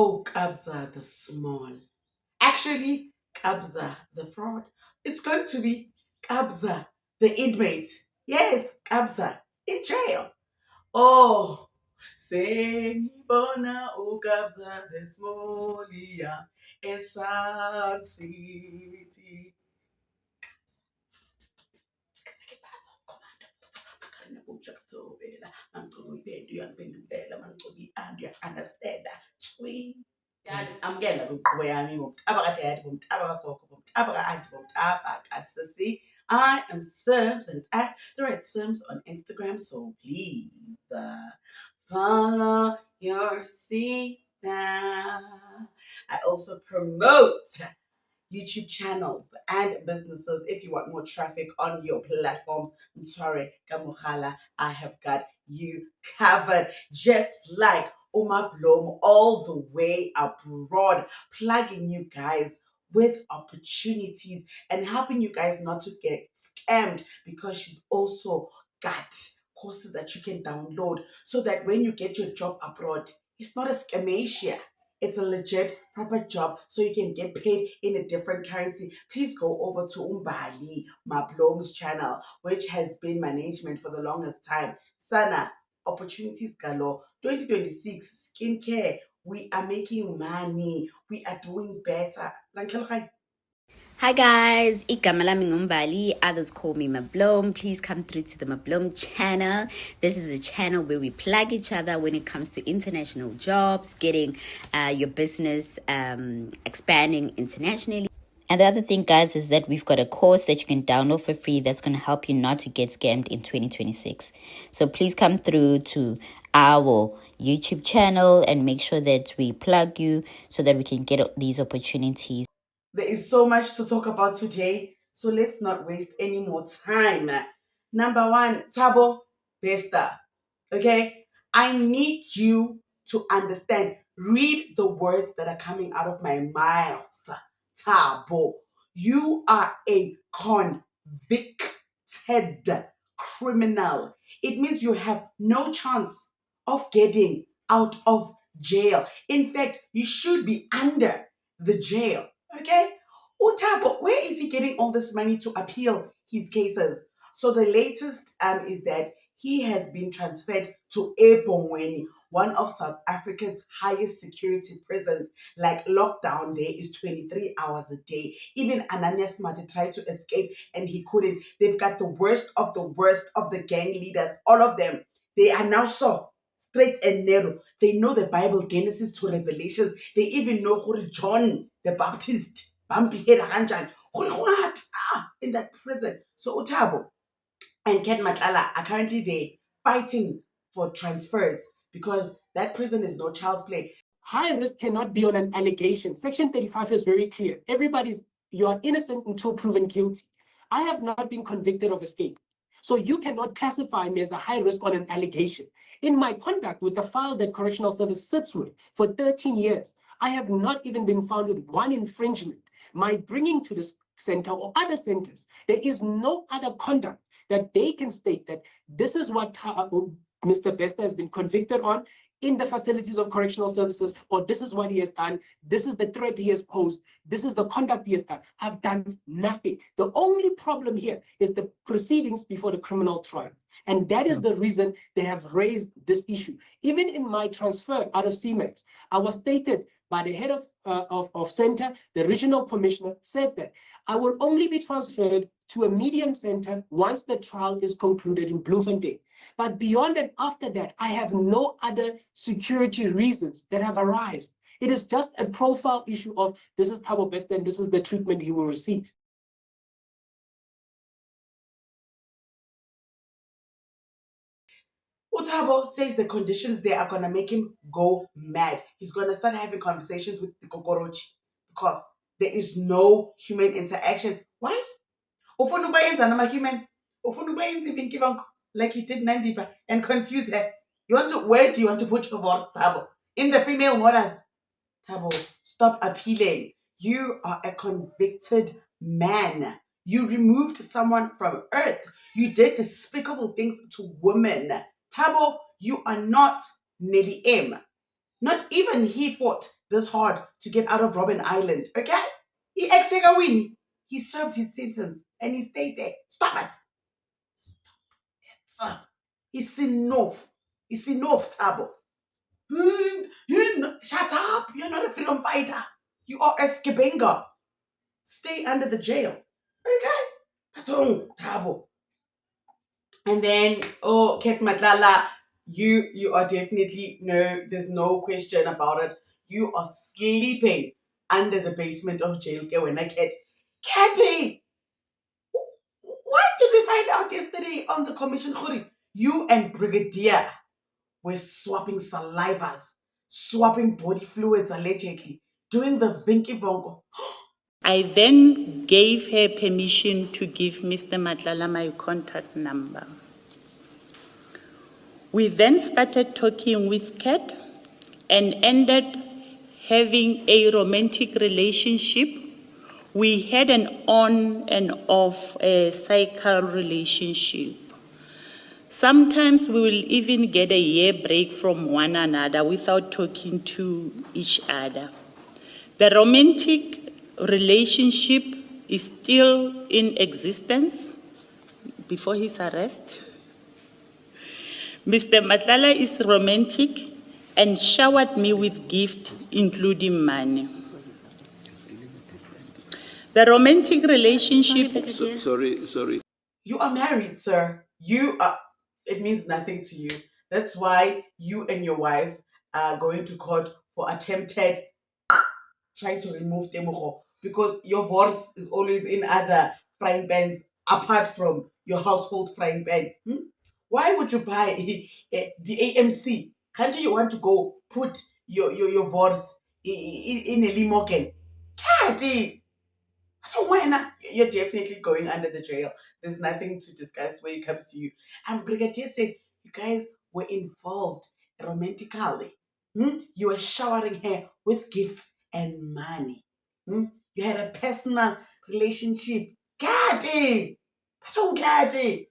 Oh, Kabza the small. Actually, Kabza the fraud. It's going to be Kabza the inmate. Yes, Kabza in jail. Oh, sengibona uKabza the small eSouth City. Understand that? Sweet. Amukela kwinkqubo yami ngomtaba kadade, ngomtaba kagogo, ngomtaba ka-aunty, ngomtaba kasisi. I am Sims and it's at the Red Sims on Instagram. So please follow your sister. I also promote YouTube channels and businesses. If you want more traffic on your platforms, I'm sorry, Kamuhala, I have got you covered. Just like Oma Blom, all the way abroad, plugging you guys with opportunities and helping you guys not to get scammed, because she's also got courses that you can download so that when you get your job abroad, it's not a scamatia. It's a legit, proper job so you can get paid in a different currency. Please go over to Umbali Mablom's channel, which has been management for the longest time. Sana, opportunities galore. 2026, skincare. We are making money. We are doing better. Hi guys, igama lami nguMbali, others call me Mablom. Please come through to the Mablom channel. This is the channel where we plug each other when it comes to international jobs, getting your business expanding internationally. And the other thing, guys, is that we've got a course that you can download for free that's going to help you not to get scammed in 2026. So please come through to our YouTube channel and make sure that we plug you so that we can get these opportunities. There is so much to talk about today, so let's not waste any more time. Number one, Thabo Bester. Okay? I need you to understand. Read the words that are coming out of my mouth. Thabo. You are a convicted criminal. It means you have no chance of getting out of jail. In fact, you should be under the jail. Okay? Utabo, where is he getting all this money to appeal his cases? So the latest is that he has been transferred to Ebongweni, one of South Africa's highest security prisons. Like lockdown there is 23 hours a day. Even Ananias Mati tried to escape and he couldn't. They've got the worst of the gang leaders, all of them. They are now so straight and narrow. They know the Bible, Genesis to Revelations. They even know who John the Baptist, what? In that prison. So Utabo and Ken Matlala are currently there fighting for transfers because that prison is no child's play. High risk cannot be on an allegation. Section 35 is very clear. You are innocent until proven guilty. I have not been convicted of escape. So you cannot classify me as a high risk on an allegation. In my conduct with the file that Correctional Service sits with for 13 years, I have not even been found with one infringement. My bringing to this center or other centers, there is no other conduct that they can state that this is what Mr. Bester has been convicted on in the facilities of correctional services, or this is what he has done, this is the threat he has posed, this is the conduct he has done. I've done nothing. The only problem here is the proceedings before the criminal trial. And that is the reason they have raised this issue. Even in my transfer out of CMEX, I was stated by the head of center, the regional commissioner said that I will only be transferred to a medium center once the trial is concluded in Bloemfontein. But beyond and after that, I have no other security reasons that have arisen. It is just a profile issue of this is Thabo Bester and this is the treatment he will receive. Utabo says the conditions there are going to make him go mad. He's going to start having conversations with the Kokorochi because there is no human interaction. Why? Ufuna ukubayenza nama-human. Ufuna ukubayenza like you did Nandiva and confuse her. Where do you want to put your voice, Thabo? In the female waters. Thabo, stop appealing. You are a convicted man. You removed someone from earth. You did despicable things to women. Thabo, you are not Nelly M. Not even he fought this hard to get out of Robben Island, okay? He ex-Winnie. He served his sentence and he stayed there. Stop it. Stop. It's enough. It's enough, Tabo. Shut up. You're not a freedom fighter. You are a skibenga. Stay under the jail. Okay? Patong, Tabo. And then, oh, Ket Matlala, you are definitely, no, there's no question about it. You are sleeping under the basement of jail. When I Ket. Ketty! What did we find out yesterday on the commission, Khuri? You and Brigadier were swapping salivas, swapping body fluids allegedly, doing the Vinky Bongo. I then gave her permission to give Mr. Matlala my contact number. We then started talking with Kat and ended having a romantic relationship. We had an on and off cycle relationship. Sometimes we will even get a year break from one another without talking to each other. The romantic relationship is still in existence before his arrest. Mr. Matlala is romantic and showered me with gifts, including money. The romantic relationship... Sorry. You are married, sir. You are... It means nothing to you. That's why you and your wife are going to court for attempted trying to remove Temucho, because your voice is always in other frying pans apart from your household frying pan. Why would you buy the AMC? Can't you want to go put your voice in a limoken? Caddy! So when you're definitely going under the jail. There's nothing to discuss when it comes to you. And Brigadier said you guys were involved romantically. You were showering her with gifts and money. You had a personal relationship. Gaddy! Gaddy!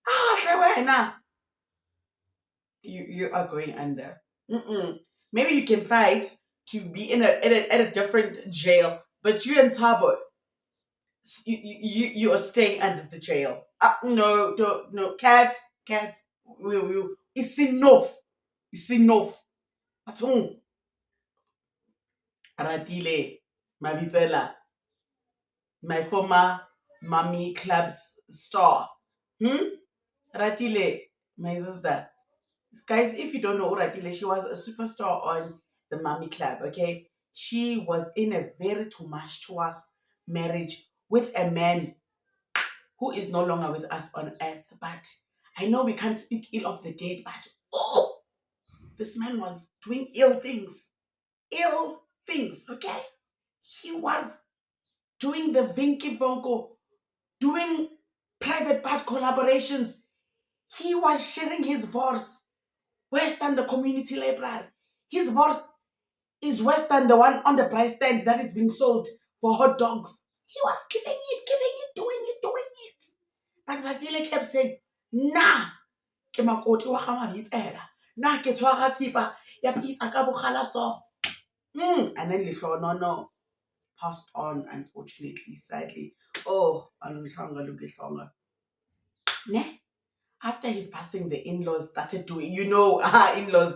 Ah, you are going under. Maybe you can fight to be at a different jail, but you and Tabo, you are staying under the jail. No, no, cat, it's enough. It's enough. Atong Ratile Mabitela, my former mommy club's star. Ratile, my sister. Guys, if you don't know Ratile, she was a superstar on the mommy club. Okay, she was in a very tumultuous marriage with a man who is no longer with us on earth. But I know we can't speak ill of the dead, but oh, this man was doing ill things. Ill things, okay? He was doing the Vinky Bongo, doing private part collaborations. He was sharing his voice worse than the community library. His voice is worse than the one on the price stand that is being sold for hot dogs. He was giving it, doing it. But Ratile kept saying, nah, ke makoti wa ga mabitsela. Nah, ke tshwara thipa ya pizza ka bogala so. And then no passed on, unfortunately, sadly. Oh, ne? After his passing, the in-laws started doing, in-laws,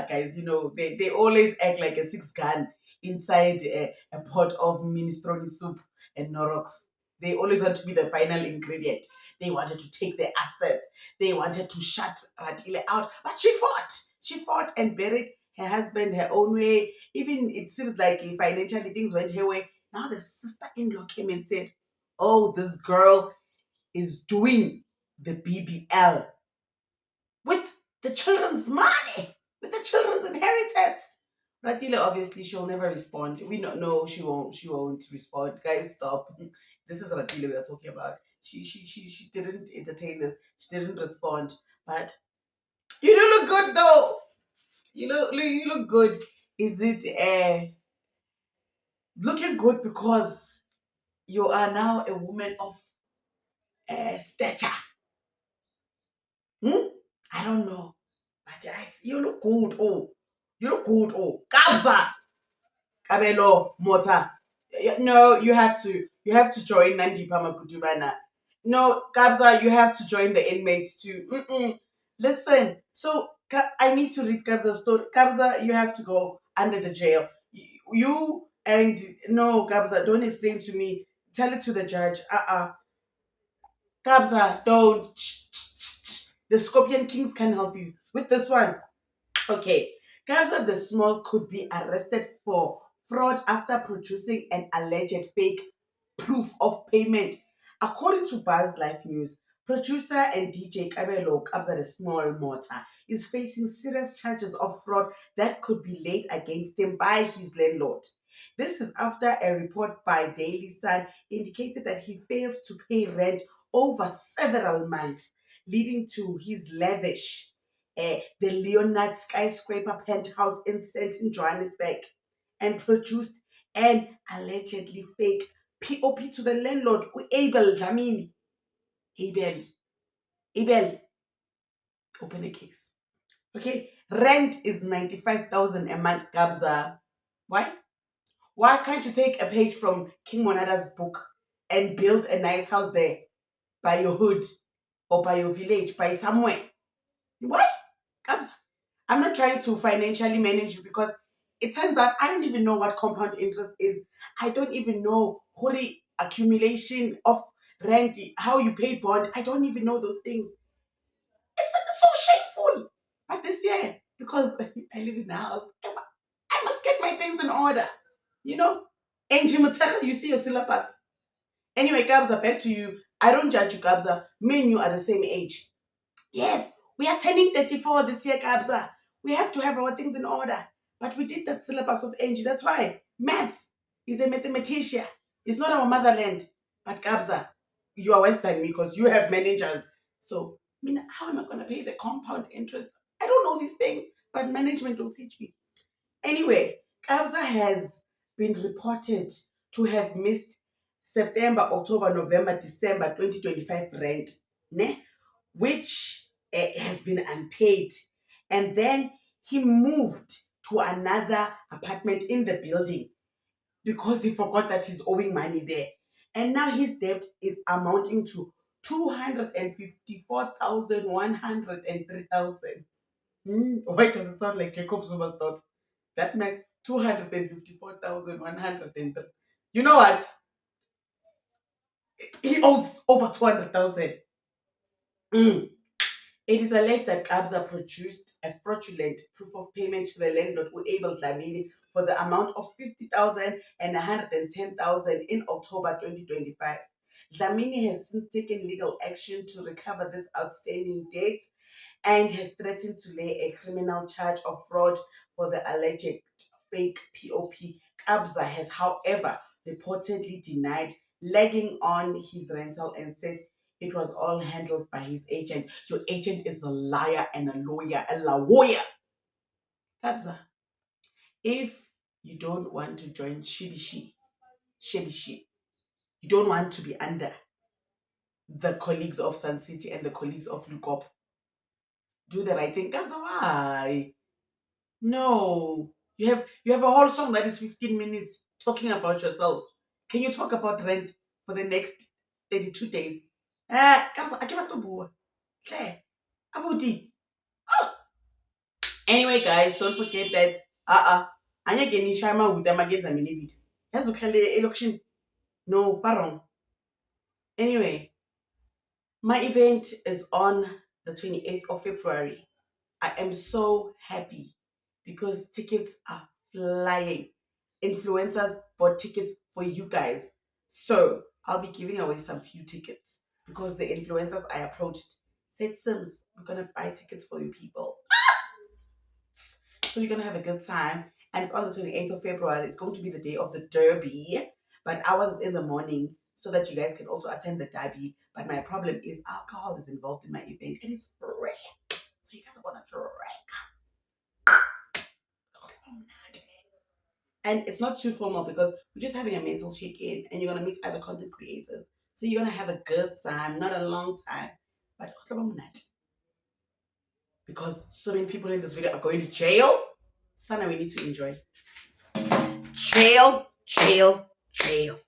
guys, they always act like a six gun inside a pot of minestrone soup and Norox. They always want to be the final ingredient. They wanted to take their assets. They wanted to shut Ratile out. But she fought. She fought and buried her husband her own way. Even it seems like financially things went her way. Now the sister-in-law came and said, oh, this girl is doing the BBL with the children's money, with the children's inheritance. Ratile, obviously, she'll never respond. We don't know she won't respond. Guys, stop. This is Ratile we are talking about. She didn't entertain this. She didn't respond. But you do look good though. You look good. Is it looking good because you are now a woman of stature? I don't know. But you look good. Oh, You look good. Oh, Kabza. Kabelo, Mota. No, you have to join Nandi Pamakutubana. No, Kabza, you have to join the inmates too. Listen, so I need to read Kabza's story. Kabza, you have to go under the jail. You and no, Kabza, don't explain to me. Tell it to the judge. Kabza, don't. The Scorpion Kings can help you with this one. Okay, Kabza the Small could be arrested for fraud after producing an alleged fake proof of payment. According to Buzz Life News, producer and DJ Kabelo Kabza the Small Mota is facing serious charges of fraud that could be laid against him by his landlord. This is after a report by Daily Sun indicated that he failed to pay rent over several months, leading to his lavish the Leonard skyscraper penthouse in St. Johannesburg, and produced an allegedly fake POP to the landlord, Abel Dlamini. Abel, open a case. Okay, rent is 95,000 a month, Kabza. Why? Why can't you take a page from King Monada's book and build a nice house there by your hood or by your village, by somewhere? Why? Kabza. I'm not trying to financially manage you because it turns out I don't even know what compound interest is. I don't even know holy accumulation of rent, how you pay bond. I don't even know those things. It's so shameful. But this year, because I live in the house, I must get my things in order. You know? Angie Mutaka, you see your syllabus. Anyway, Kabza, back to you. I don't judge you, Kabza. Me and you are the same age. Yes, we are turning 34 this year, Kabza. We have to have our things in order. But we did that syllabus of Angie. That's why maths is a mathematician. It's not our motherland. But Kabza, you are worse than me because you have managers. So, I mean, how am I going to pay the compound interest? I don't know these things, but management will teach me. Anyway, Kabza has been reported to have missed September, October, November, December 2025 rent, ne? Which has been unpaid. And then he moved to another apartment in the building because he forgot that he's owing money there. And now his debt is amounting to 254,103,000. Why does it sound like Jacob Zuma's thought? That meant 254,103. You know what? He owes over 200,000. It is alleged that Kabza produced a fraudulent proof of payment to the landlord Abel Dlamini for the amount of 50,000 and 110,000 in October 2025. Dlamini has since taken legal action to recover this outstanding debt and has threatened to lay a criminal charge of fraud for the alleged fake POP. Kabza has, however, reportedly denied lagging on his rental and said it was all handled by his agent. Your agent is a liar and a lawyer, a lawyer. Kabza, if you don't want to join Shibishi, you don't want to be under the colleagues of Sun City and the colleagues of Lukop, do the right thing. Kabza, why? No. You have a whole song that is 15 minutes talking about yourself. Can you talk about rent for the next 32 days? Kabza, a ke batla ho bua. Hle, abuti. Anyway, guys, don't forget that angeke nishaye amahude amagenza mina ividiyo. Yazi ukuhlale elokishini? No, pardon. Anyway, my event is on the 28th of February. I am so happy because tickets are flying. Influencers bought tickets for you guys. So I'll be giving away some few tickets because the influencers I approached said, Sims, we're going to buy tickets for you people. So you're going to have a good time. And it's on the 28th of February. It's going to be the day of the derby. But ours is in the morning so that you guys can also attend the derby. But my problem is alcohol is involved in my event and it's free. So you guys are going to drink. And it's not too formal because we're just having a mental check-in and you're going to meet other content creators. So you're going to have a good time, not a long time. But because so many people in this video are going to jail. Sana, we need to enjoy. Jail, jail, jail.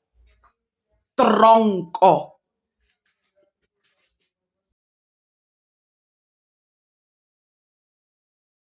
Tronco.